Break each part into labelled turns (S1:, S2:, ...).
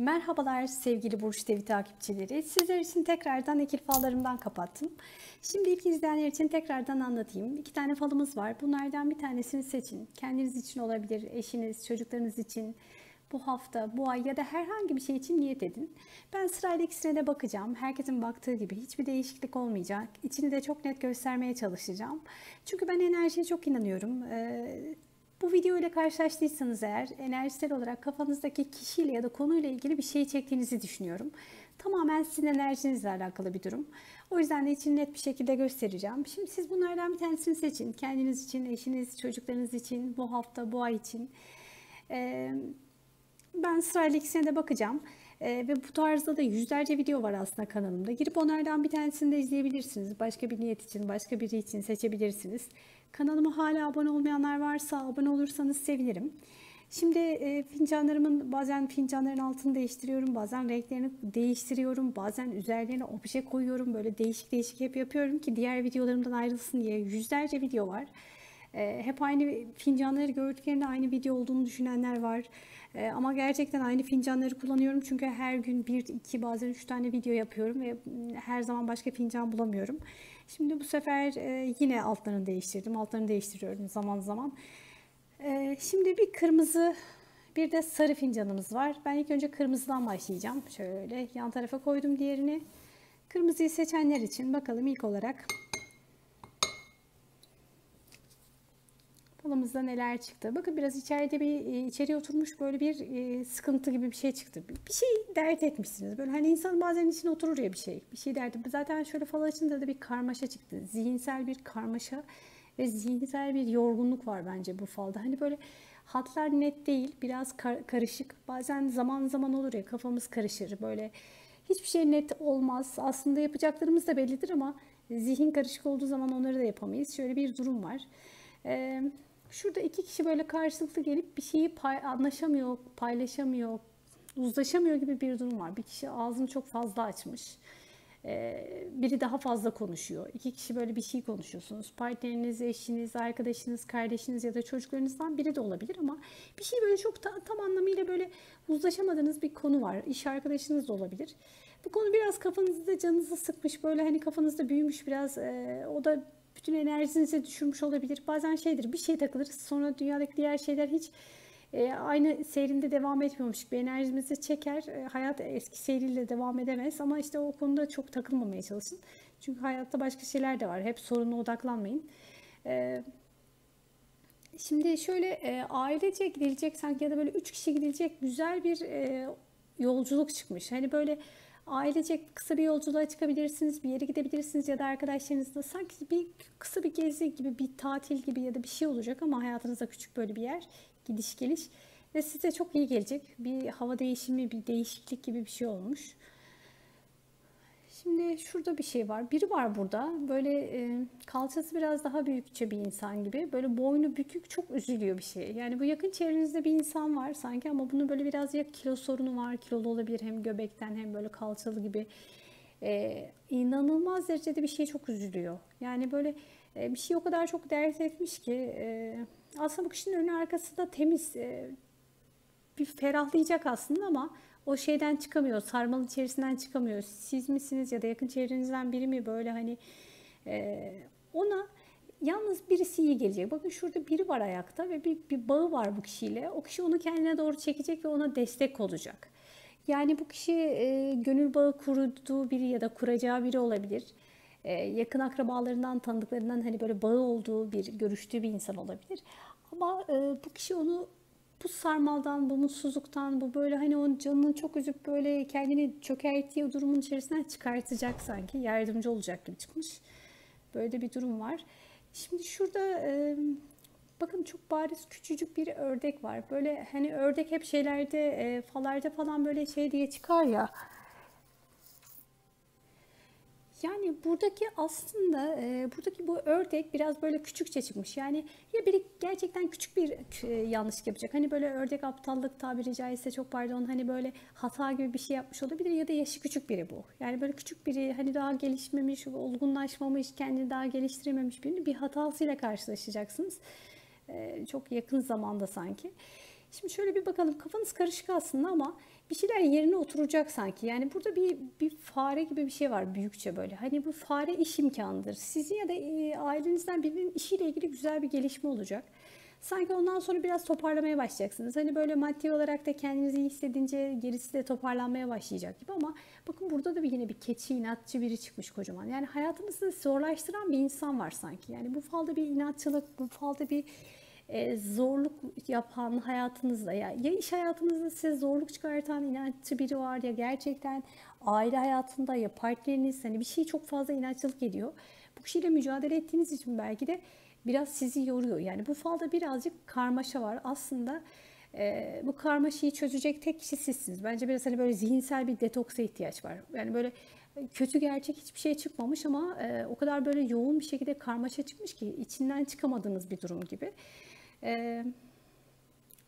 S1: Merhabalar sevgili Burç TV takipçileri. Sizler için tekrardan ekil fallarımdan kapattım. Şimdi ilk izleyenler için tekrardan anlatayım. 2 tane falımız var. Bunlardan bir tanesini seçin. Kendiniz için olabilir, eşiniz, çocuklarınız için, bu hafta, bu ay ya da herhangi bir şey için niyet edin. Ben sırayla ikisine de bakacağım. Herkesin baktığı gibi hiçbir değişiklik olmayacak. İçini de çok net göstermeye çalışacağım. Çünkü ben enerjiye çok inanıyorum. Bu video ile karşılaştıysanız eğer enerjisel olarak kafanızdaki kişiyle ya da konuyla ilgili bir şey çektiğinizi düşünüyorum. Tamamen sizin enerjinizle alakalı bir durum. O yüzden de için net bir şekilde göstereceğim. Şimdi siz bunlardan bir tanesini seçin. Kendiniz için, eşiniz, çocuklarınız için, bu hafta, bu ay için. Ben sırayla ikisine de bakacağım. Ve bu tarzda da yüzlerce video var aslında kanalımda. Girip onlardan bir tanesini de izleyebilirsiniz. Başka bir niyet için, başka biri için seçebilirsiniz. Kanalıma hala abone olmayanlar varsa abone olursanız sevinirim. Şimdi fincanlarımın bazen fincanların altını değiştiriyorum, bazen renklerini değiştiriyorum, bazen üzerlerine obje koyuyorum. Böyle değişik değişik hep yapıyorum ki diğer videolarımdan ayrılsın diye. Yüzlerce video var. Hep aynı fincanları gördüklerinde aynı video olduğunu düşünenler var. Ama gerçekten aynı fincanları kullanıyorum. Çünkü her gün 1, 2 bazen 3 tane video yapıyorum ve her zaman başka fincan bulamıyorum. Şimdi bu sefer yine altlarını değiştirdim. Altlarını değiştiriyorum zaman zaman. Şimdi bir kırmızı bir de sarı fincanımız var. Ben ilk önce kırmızıdan başlayacağım. Şöyle yan tarafa koydum diğerini. Kırmızıyı seçenler için bakalım ilk olarak falımızda neler çıktı. Bakın biraz içeride içeriye oturmuş böyle bir sıkıntı gibi bir şey çıktı. Bir şey dert etmişsiniz. Böyle hani insan bazen içine oturur ya bir şey. Bir şey dert. Zaten şöyle fal açınca da bir karmaşa çıktı. Zihinsel bir karmaşa ve zihinsel bir yorgunluk var bence bu falda. Hani böyle hatlar net değil. Biraz karışık. Bazen zaman zaman olur ya kafamız karışır. Böyle hiçbir şey net olmaz. Aslında yapacaklarımız da bellidir ama zihin karışık olduğu zaman onları da yapamayız. Şöyle bir durum var. Şurada 2 kişi böyle karşılıklı gelip bir şeyi anlaşamıyor, paylaşamıyor, uzlaşamıyor gibi bir durum var. Bir kişi ağzını çok fazla açmış. Biri daha fazla konuşuyor. 2 kişi böyle bir şey konuşuyorsunuz. Partneriniz, eşiniz, arkadaşınız, kardeşiniz ya da çocuklarınızdan biri de olabilir ama bir şey böyle çok tam anlamıyla böyle uzlaşamadığınız bir konu var. İş arkadaşınız da olabilir. Bu konu biraz kafanızda canınızı sıkmış, böyle hani kafanızda büyümüş biraz. O da bütün enerjinizi düşürmüş olabilir. Bazen şeydir, bir şey takılırız sonra dünyadaki diğer şeyler hiç aynı seyrinde devam etmiyormuş. Bir enerjimizi çeker. Hayat eski seyriyle devam edemez ama işte o konuda çok takılmamaya çalışın. Çünkü hayatta başka şeyler de var. Hep soruna odaklanmayın. Şimdi şöyle ailece gidilecek sanki ya da böyle 3 kişi gidilecek güzel bir yolculuk çıkmış. Hani böyle ailecek kısa bir yolculuğa çıkabilirsiniz, bir yere gidebilirsiniz ya da arkadaşlarınızla sanki bir kısa bir gezi gibi, bir tatil gibi ya da bir şey olacak ama hayatınızda küçük böyle bir yer, gidiş geliş ve size çok iyi gelecek. Bir hava değişimi, bir değişiklik gibi bir şey olmuş. Şimdi şurada bir şey var. Biri var burada. Böyle kalçası biraz daha büyükçe bir insan gibi. Böyle boynu bükük, çok üzülüyor bir şey. Yani bu yakın çevrenizde bir insan var sanki ama bunun böyle biraz ya kilo sorunu var. Kilolu olabilir hem göbekten hem böyle kalçalı gibi. İnanılmaz derecede bir şey çok üzülüyor. Yani böyle bir şey o kadar çok dert etmiş ki aslında bu kişinin önü arkası da temiz. Bir ferahlayacak aslında ama o şeyden çıkamıyor, sarmalın içerisinden çıkamıyor. Siz misiniz ya da yakın çevrenizden biri mi böyle hani ona yalnız birisi iyi gelecek. Bakın şurada biri var ayakta ve bir bağı var bu kişiyle. O kişi onu kendine doğru çekecek ve ona destek olacak. Yani bu kişi gönül bağı kurduğu biri ya da kuracağı biri olabilir. Yakın akrabalarından, tanıdıklarından hani böyle bağı olduğu bir, görüştüğü bir insan olabilir. Ama bu kişi onu bu sarmaldan, bu mutsuzluktan, bu böyle hani onun canını çok üzüp böyle kendini çökerttiği durumun içerisinden çıkartacak sanki. Yardımcı olacak gibi çıkmış. Böyle de bir durum var. Şimdi şurada bakın çok bariz küçücük bir ördek var. Böyle hani ördek hep şeylerde, falarda falan böyle şey diye çıkar ya. Yani buradaki aslında buradaki bu ördek biraz böyle küçükçe çıkmış. Yani ya biri gerçekten küçük bir yanlışlık yapacak. Hani böyle ördek aptallık tabiri caizse çok pardon hani böyle hata gibi bir şey yapmış olabilir ya da yaşı küçük biri bu. Yani böyle küçük biri hani daha gelişmemiş, olgunlaşmamış, kendini daha geliştirememiş birini bir hatasıyla karşılaşacaksınız. Çok yakın zamanda sanki. Şimdi şöyle bir bakalım, kafanız karışık aslında ama bir şeyler yerine oturacak sanki. Yani burada bir fare gibi bir şey var büyükçe böyle. Hani bu fare iş imkanıdır. Sizin ya da ailenizden birinin işiyle ilgili güzel bir gelişme olacak. Sanki ondan sonra biraz toparlamaya başlayacaksınız. Hani böyle maddi olarak da kendinizi iyi hissedince gerisi de toparlanmaya başlayacak gibi ama bakın burada da yine bir keçi, inatçı biri çıkmış kocaman. Yani hayatınızı zorlaştıran bir insan var sanki. Yani bu falda bir inatçılık, bu falda bir zorluk yapan hayatınızda ya iş hayatınızda size zorluk çıkartan inatçı biri var ya gerçekten aile hayatında ya partneriniz hani bir şey çok fazla inatçılık ediyor. Bu kişiyle mücadele ettiğiniz için belki de biraz sizi yoruyor. Yani bu falda birazcık karmaşa var. Aslında bu karmaşayı çözecek tek kişi sizsiniz. Bence biraz hani böyle zihinsel bir detoksa ihtiyaç var. Yani böyle kötü gerçek hiçbir şey çıkmamış ama o kadar böyle yoğun bir şekilde karmaşa çıkmış ki içinden çıkamadığınız bir durum gibi. Ee,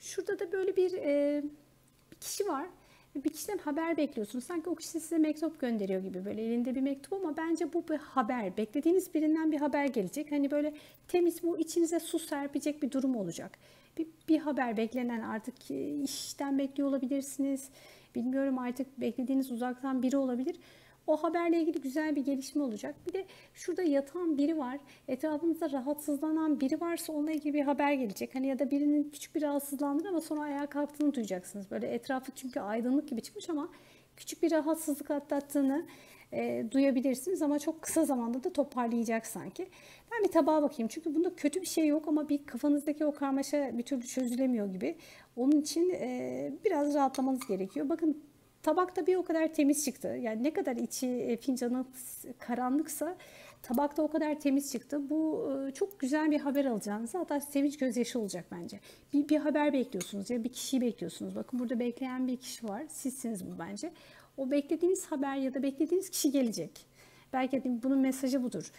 S1: Şurada da böyle bir kişi var. Bir kişiden haber bekliyorsunuz. Sanki o kişi size mektup gönderiyor gibi böyle elinde bir mektup ama bence bu bir haber. Beklediğiniz birinden bir haber gelecek. Hani böyle temiz bu içinize su serpecek bir durum olacak. Bir haber beklenen artık işten bekliyor olabilirsiniz. Bilmiyorum artık beklediğiniz uzaktan biri olabilir. O haberle ilgili güzel bir gelişme olacak. Bir de şurada yatan biri var. Etrafınızda rahatsızlanan biri varsa onunla ilgili bir haber gelecek. Hani ya da birinin küçük bir rahatsızlandığını ama sonra ayağa kalktığını duyacaksınız. Böyle etrafı çünkü aydınlık gibi çıkmış ama küçük bir rahatsızlık atlattığını duyabilirsiniz ama çok kısa zamanda da toparlayacak sanki. Ben bir tabağa bakayım çünkü bunda kötü bir şey yok ama bir kafanızdaki o karmaşa bir türlü çözülemiyor gibi. Onun için biraz rahatlamanız gerekiyor. Bakın tabak da bir o kadar temiz çıktı. Yani ne kadar içi fincanı karanlıksa tabak da o kadar temiz çıktı. Bu çok güzel bir haber alacağınız. Hatta sevinç gözyaşı olacak bence. Bir haber bekliyorsunuz ya bir kişiyi bekliyorsunuz. Bakın burada bekleyen bir kişi var. Sizsiniz bu bence. O beklediğiniz haber ya da beklediğiniz kişi gelecek. Belki de bunun mesajı budur.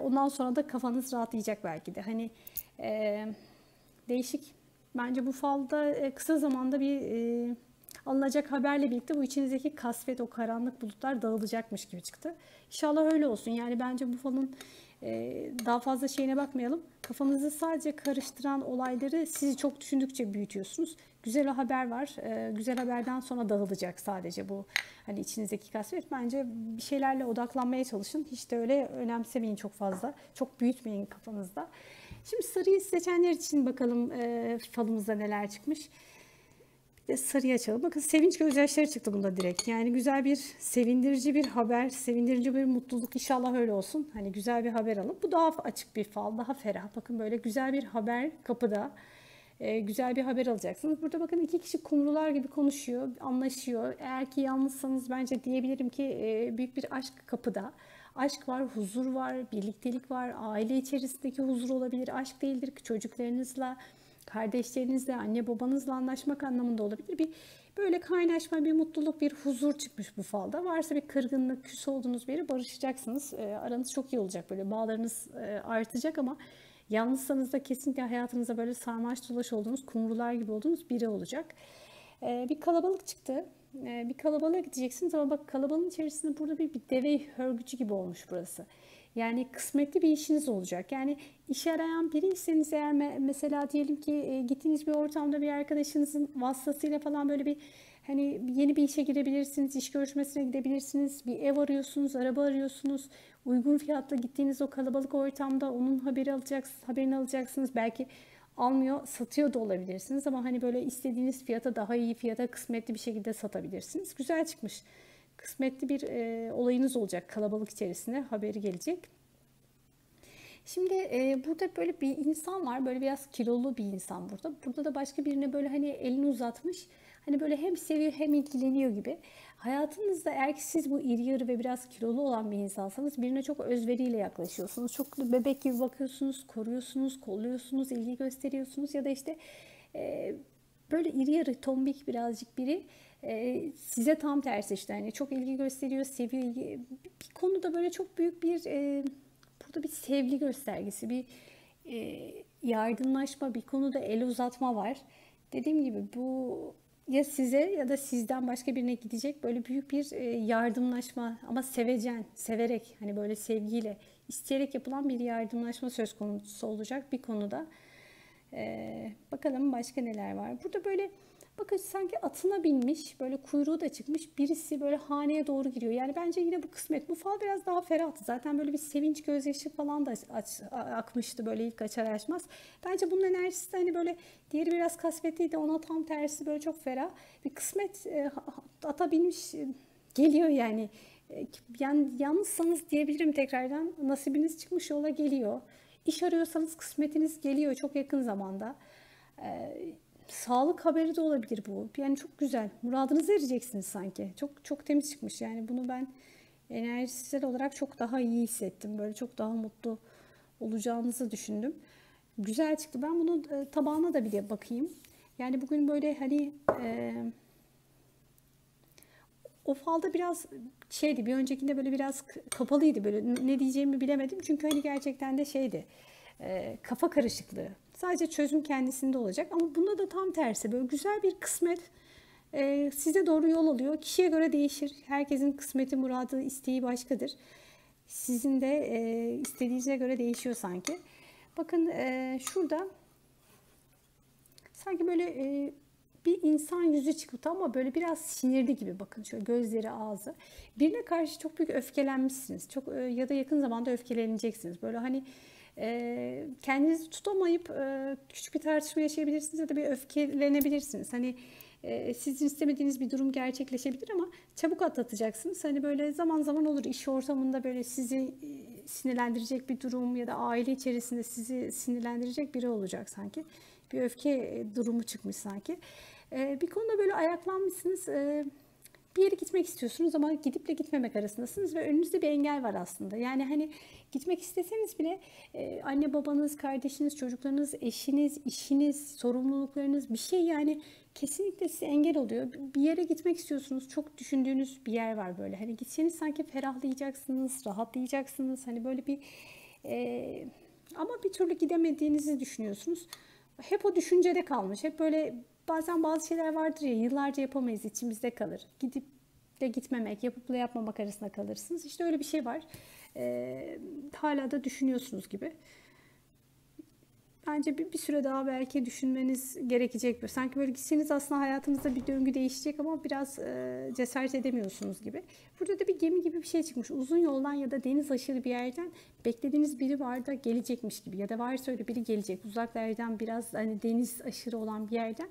S1: Ondan sonra da kafanız rahatlayacak belki de. Hani e, değişik. Bence bu falda kısa zamanda bir alınacak haberle birlikte bu içinizdeki kasvet, o karanlık bulutlar dağılacakmış gibi çıktı. İnşallah öyle olsun. Yani bence bu falın daha fazla şeyine bakmayalım. Kafanızı sadece karıştıran olayları sizi çok düşündükçe büyütüyorsunuz. Güzel haber var. Güzel haberden sonra dağılacak sadece bu hani içinizdeki kasvet. Bence bir şeylerle odaklanmaya çalışın. Hiç de öyle önemsemeyin çok fazla. Çok büyütmeyin kafanızda. Şimdi sarıyı seçenler için bakalım falımızda neler çıkmış. Bir de sarıyı açalım. Bakın sevinç gözyaşları çıktı bunda direkt. Yani güzel bir sevindirici bir haber, sevindirici bir mutluluk. İnşallah öyle olsun. Hani güzel bir haber alıp bu daha açık bir fal, daha ferah. Bakın böyle güzel bir haber kapıda. Güzel bir haber alacaksınız. Burada bakın iki kişi kumrular gibi konuşuyor, anlaşıyor. Eğer ki yalnızsanız bence diyebilirim ki büyük bir aşk kapıda. Aşk var, huzur var, birliktelik var, aile içerisindeki huzur olabilir. Aşk değildir ki çocuklarınızla, kardeşlerinizle, anne babanızla anlaşmak anlamında olabilir. Bir böyle kaynaşma, bir mutluluk, bir huzur çıkmış bu falda. Varsa bir kırgınlık, küs olduğunuz biri barışacaksınız. Aranız çok iyi olacak. Böyle bağlarınız artacak ama yalnızsanız da kesinlikle hayatınızda böyle sarmaş dolaş olduğunuz, kumrular gibi olduğunuz biri olacak. Bir kalabalık çıktı. Bir kalabalığa gideceksiniz ama bak kalabalığın içerisinde burada bir deve hörgücü gibi olmuş burası. Yani kısmetli bir işiniz olacak. Yani iş arayan biriyseniz eğer mesela diyelim ki gittiğiniz bir ortamda bir arkadaşınızın vasıtasıyla falan böyle bir hani yeni bir işe girebilirsiniz, iş görüşmesine gidebilirsiniz, bir ev arıyorsunuz, araba arıyorsunuz. Uygun fiyatla gittiğiniz o kalabalık ortamda onun haberini alacaksınız. Belki almıyor, satıyor da olabilirsiniz ama hani böyle istediğiniz fiyata daha iyi fiyata kısmetli bir şekilde satabilirsiniz. Güzel çıkmış. Kısmetli bir olayınız olacak kalabalık içerisinde haberi gelecek. Şimdi burada böyle bir insan var. Böyle biraz kilolu bir insan burada. Burada da başka birine böyle hani elini uzatmış. Hani böyle hem seviyor hem ilgileniyor gibi. Hayatınızda eğer ki siz bu iri yarı ve biraz kilolu olan bir insansanız birine çok özveriyle yaklaşıyorsunuz. Çok bebek gibi bakıyorsunuz, koruyorsunuz, kolluyorsunuz, ilgi gösteriyorsunuz ya da işte e, böyle iri yarı tombik birazcık biri size tam tersi işte hani çok ilgi gösteriyor, seviyor bir konuda böyle çok büyük bir burada bir sevgi göstergesi, bir yardımlaşma, bir konuda el uzatma var. Dediğim gibi bu ya size ya da sizden başka birine gidecek böyle büyük bir yardımlaşma ama sevecen, severek hani böyle sevgiyle, isteyerek yapılan bir yardımlaşma söz konusu olacak bir konuda. Bakalım başka neler var. Burada böyle bakın sanki atına binmiş, böyle kuyruğu da çıkmış birisi böyle haneye doğru giriyor. Yani bence yine bu kısmet. Bu fal biraz daha ferahtı. Zaten böyle bir sevinç gözyaşı falan da akmıştı böyle ilk açar açmaz. Bence bunun enerjisi de hani böyle diğeri biraz kasvetliydi. Ona tam tersi böyle çok ferah. Bir kısmet ata binmiş geliyor yani. Yani yalnızsanız diyebilirim tekrardan nasibiniz çıkmış yola geliyor. İş arıyorsanız kısmetiniz geliyor çok yakın zamanda. Sağlık haberi de olabilir bu. Yani çok güzel. Muradınıza ereceksiniz sanki. Çok çok temiz çıkmış. Yani bunu ben enerjisel olarak çok daha iyi hissettim. Böyle çok daha mutlu olacağınızı düşündüm. Güzel çıktı. Ben bunu tabağına da bir de bakayım. Yani bugün böyle hani o falda biraz şeydi, bir öncekinde böyle biraz kapalıydı, böyle ne diyeceğimi bilemedim. Çünkü hani gerçekten de şeydi, kafa karışıklığı. Sadece çözüm kendisinde olacak ama bunda da tam tersi, böyle güzel bir kısmet size doğru yol alıyor. Kişiye göre değişir. Herkesin kısmeti, muradı, isteği başkadır. Sizin de istediğinize göre değişiyor sanki. Bakın şurada sanki böyle bir insan yüzü çıktı ama böyle biraz sinirli gibi, bakın şöyle gözleri, ağzı. Birine karşı çok büyük öfkelenmişsiniz. Çok ya da yakın zamanda öfkeleneceksiniz. Böyle hani kendinizi tutamayıp küçük bir tartışma yaşayabilirsiniz ya da bir öfkelenebilirsiniz. Hani sizin istemediğiniz bir durum gerçekleşebilir ama çabuk atlatacaksınız. Hani böyle zaman zaman olur iş ortamında böyle sizi sinirlendirecek bir durum ya da aile içerisinde sizi sinirlendirecek biri olacak sanki. Bir öfke durumu çıkmış sanki. Bir konuda böyle ayaklanmışsınız. Bir yere gitmek istiyorsunuz ama gidiple gitmemek arasındasınız ve önünüzde bir engel var aslında. Yani hani gitmek isteseniz bile anne babanız, kardeşiniz, çocuklarınız, eşiniz, işiniz, sorumluluklarınız bir şey yani kesinlikle size engel oluyor. Bir yere gitmek istiyorsunuz. Çok düşündüğünüz bir yer var böyle. Hani gitseniz sanki ferahlayacaksınız, rahatlayacaksınız. Hani böyle bir ama bir türlü gidemediğinizi düşünüyorsunuz. Hep o düşüncede kalmış. Hep böyle bazen bazı şeyler vardır ya, yıllarca yapamayız, içimizde kalır. Gidip de gitmemek, yapıp da yapmamak arasında kalırsınız. İşte öyle bir şey var. Hala da düşünüyorsunuz gibi. Bence bir süre daha belki düşünmeniz gerekecek. Sanki böyle gitseniz aslında hayatınızda bir döngü değişecek ama biraz cesaret edemiyorsunuz gibi. Burada da bir gemi gibi bir şey çıkmış. Uzun yoldan ya da deniz aşırı bir yerden beklediğiniz biri var da gelecekmiş gibi. Ya da varsa öyle biri gelecek. Uzaklardan biraz hani deniz aşırı olan bir yerden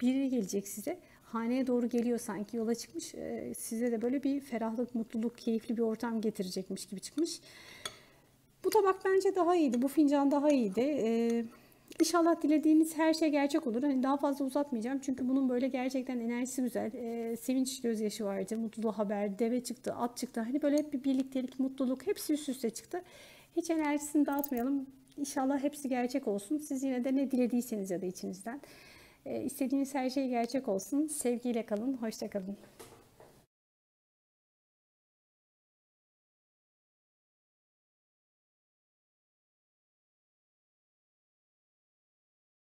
S1: biri gelecek size. Haneye doğru geliyor sanki, yola çıkmış. Size de böyle bir ferahlık, mutluluk, keyifli bir ortam getirecekmiş gibi çıkmış. Bu tabak bence daha iyiydi. Bu fincan daha iyiydi. İnşallah dilediğiniz her şey gerçek olur. Hani daha fazla uzatmayacağım. Çünkü bunun böyle gerçekten enerjisi güzel. Sevinç gözyaşı vardı. Mutlu haber. Deve çıktı. At çıktı. Hani böyle hep bir birliktelik, mutluluk. Hepsi üst üste çıktı. Hiç enerjisini dağıtmayalım. İnşallah hepsi gerçek olsun. Siz yine de ne dilediyseniz ya da içinizden. İstediğiniz her şey gerçek olsun. Sevgiyle kalın. Hoşça kalın.